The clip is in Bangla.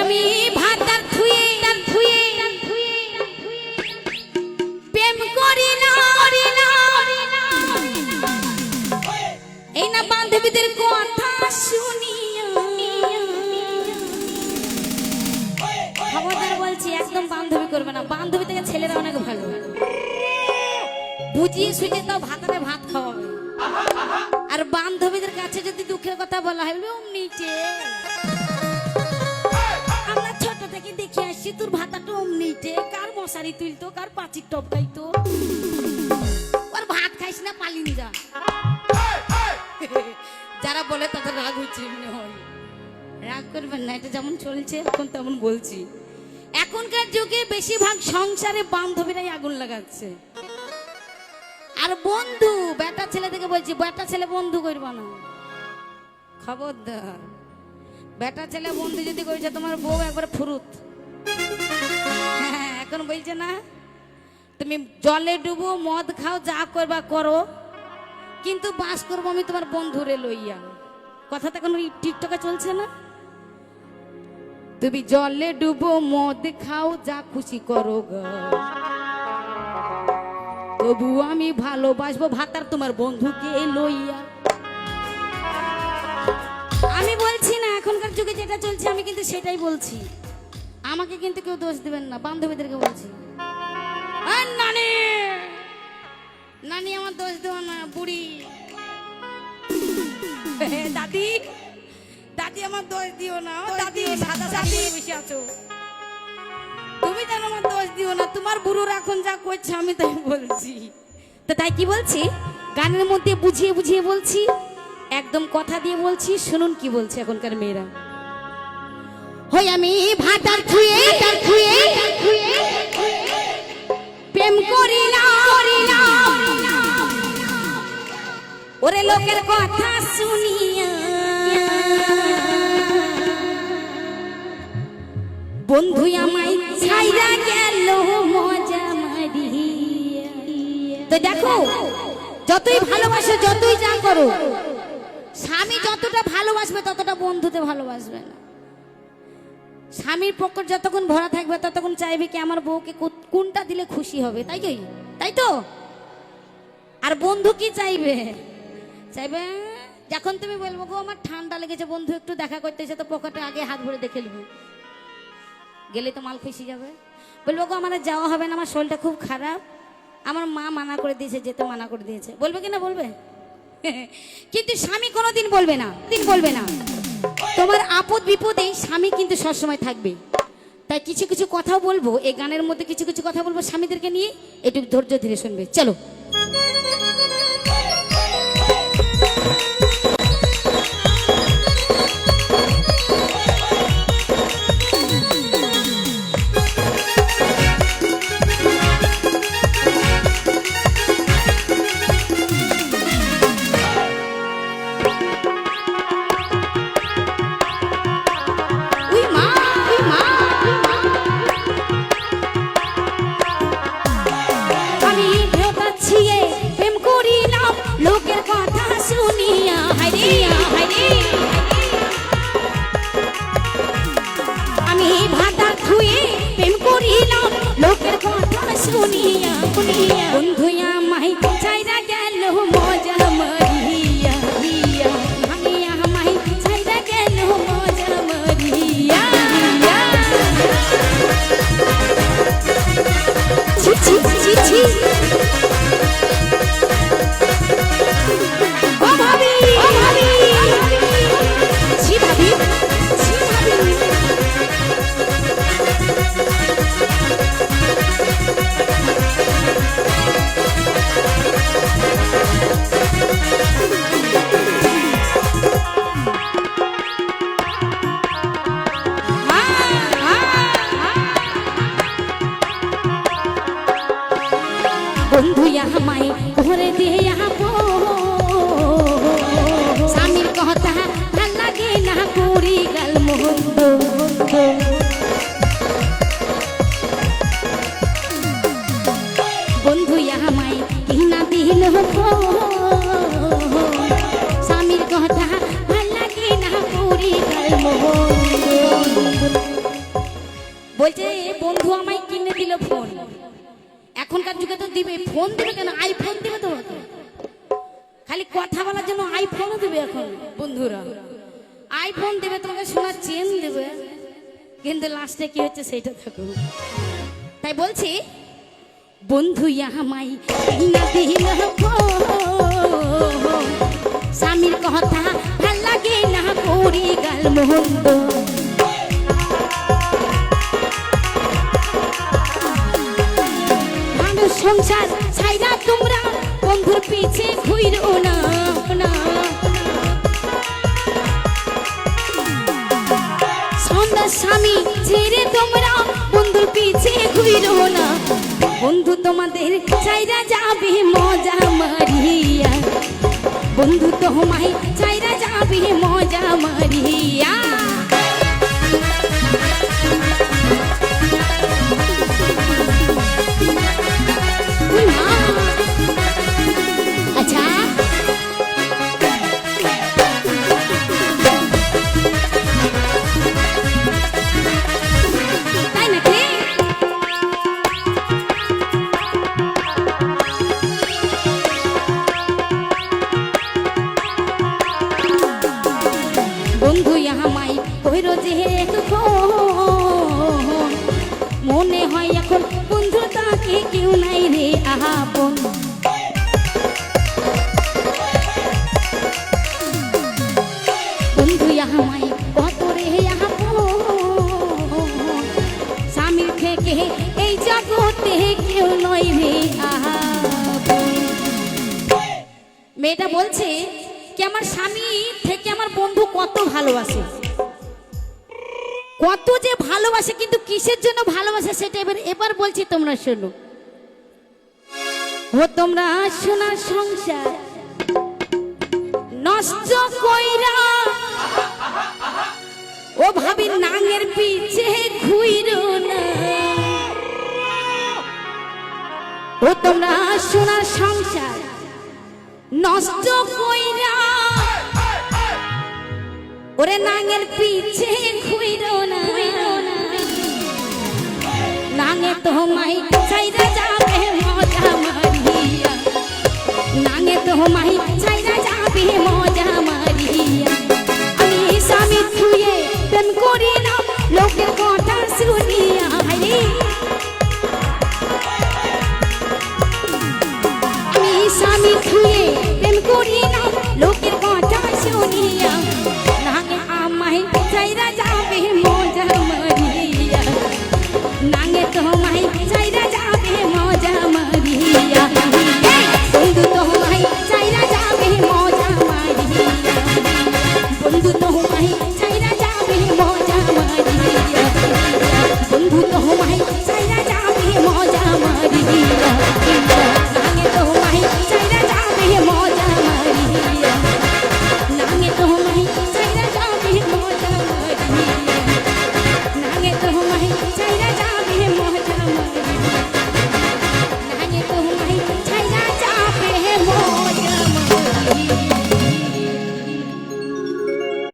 আমি ভাতার থুয়ে প্রেম করি না এই না বান্ধবীদের কথা শুনিয়া খবরদার বলছি একদম বান্ধবী করবে না। বান্ধবী থেকে ছেলেরা অনেক ভালো, বুঝিয়ে সুঝিয়ে তাও ভাতারে ভাত খাওয়াবে। আর বান্ধবীদের কাছে যদি দুঃখের কথা বলা হয় অমনিটে, আমরা ছোট থেকে দেখে আসছি তোর ভাতাটা অমনিটে, কার মশারি তুলতো, কার পাচির টপকাইতো, আর ভাত খাইস না পালিয়ে যা। যারা বলে তাদের রাগ হচ্ছে, মনে হয় রাগ করবেন না, এটা যেমন চলছে এখন তেমন বলছি। এখনকার যুগে বেশিরভাগ সংসারে বান্ধবীরাই আগুন লাগাচ্ছে। আর বন্ধু, বেটা ছেলে থেকে বলছি, বেটা ছেলে বন্ধু করবা না, খবরদার। বেটা ছেলে বন্ধু যদি করেছে তোমার বউ একবার ফুরুত। হ্যাঁ, এখন বলছে না তুমি জলে ডুবো, মদ খাও, যা করবা করো, কিন্তু বাস করবো আমি তোমার বন্ধুরে লইয়া। কথাটা এখন ওই টিকটকে চলছে না, তুমি জলে ডুবো, মদ খাও, যা খুশি করো গো, তবু আমি ভালোবাসবো ভাতার তোমার বন্ধুকে লইয়া। আমি বলছি না এখনকার যুগে যেটা চলছে, আমি কিন্তু সেটাই বলছি। আমাকে কিন্তু কেউ দোষ দিবেন না, বান্ধবীদেরকে বলছি। নানি নানি আমার দোষ দেওয়া না, বুড়ি দাদি দাদি আমার দোষ দিও না, দাদি সাদা দাদি বসে আছো, তুমি যেন আমার দোষ দিও না। তোমার বুড়োর এখন যা করছে আমি তাই বলছি। তো তাই কি বলছি, গানের মধ্যে বুঝিয়ে বুঝিয়ে বলছি, একদম কথা দিয়ে বলছি। শুনুন কি বলছে এখনকার মেয়েরা। হই আমি ভাতার থুয়ে প্রেম করি না, ওরে লোকের কথা শুনিয়া বন্ধু আমায় ছাইরা গেল মজা মারিয়া। তো দেখো, যতই ভালোবাসো, যতই যা করো, স্বামী যতটা ভালোবাসবে ততটা বন্ধুতে ভালোবাসবে না। স্বামীর পকেট যতক্ষণ ভরা থাকবে ততক্ষণ চাইবে কি আমার বউকে কোনটা দিলে খুশি হবে, তাই তো। আর বন্ধু কি চাইবে যখন তুমি বলবো গো আমার ঠান্ডা লেগেছে, বন্ধু একটু দেখা করতে এসে, তো পকেটে আগে হাত ভরে দেখে নিবি, গেলে তো মাল খুশি যাবে। বলবো গো আমার যাওয়া হবে না, আমার শরীরটা খুব খারাপ, আমার মা মানা করে দিয়েছে, যেতে মানা করে দিয়েছে, বলবে কি না বলবে? কিন্তু স্বামী কোনোদিন বলবে না। তোমার আপদ বিপদে স্বামী কিন্তু সবসময় থাকবে। তাই কিছু কিছু কথা বলবো, এই গানের মধ্যে কিছু কিছু কথা বলবো স্বামীদেরকে নিয়ে, একটু ধৈর্য ধরে শুনবে। চলো। বন্ধু আমায় ছাইরা গেল মজা মারিয়া, আমি আমায় ছাইরা গেল মজা মারিয়া। ছি ছি ছি ছি, ও ভাবি ছি ভাবি। বন্ধু আমায় ঘরে দিয়ে স্বামীর কথা ভাল লাগে না, করি গাল মন্দ। বন্ধু আমায় কিনা দিল, স্বামীর কথা ভাল লাগে না, করি গাল মন্দ। বলছে বন্ধু আমায় কিনে দিল ফোন। এখনকার যুগে তো দিবে, ফোন দিবে কেন, আইফোন দিবে তোমাকে। খালি কথা বলার জন্য আইফোনও দিবে এখন বন্ধুরা, আইফোন দেবে তোমাকে, সোনার চেন দেবে, কিন্তু লাস্টে কি হচ্ছে সেটা দেখো। তাই বলছি বন্ধু আমায় কিনা দিল ফোন, স্বামীর কথা ভাল লাগে না করি গাল মন্দ। সংসার ছাইরা তোমরা বন্ধুর পিছে ঘুরো না। সন্ধ্যা স্বামী ছেড়ে তোমরা বন্ধুর পিছে ঘুরো না। বন্ধু তোমাদের ছাইরা যাবে মজা মারিয়া, বন্ধু তোমায় ছাইরা যাবে মজা মারিয়া। আচ্ছা তাই নাকি? বন্ধু আমায় কইরো যে মনে হয় এখন বন্ধু তাকে কেউ নাই রে আপন। বন্ধু আমায় কত রে আপন, স্বামীর থেকে এই জগতে কেউ নয় রে আপন। মেয়েটা বলছে কি আমার স্বামী থেকে আমার বন্ধু কত ভালোবাসে, কত যে ভালোবাসে, কিন্তু কিসের জন্য ভালোবাসে সেটা এবার বলছি, তোমরা শোনো। ও তোমরা সোনার সংসার নষ্ট কইরা ও ভাবি নাঙের পিছে ঘুইরো না। ও তোমরা সোনার সংসার নষ্ট কইরা ওরে নাঙের পিছে ঘুইরো না। নাঙে তোমায় ছাইরা যাবে মজা মারিয়া, নাঙে তোমায় ছাইরা যাবে মজা মারিয়া। আমি স্বামী ছুঁয়ে প্রেম করি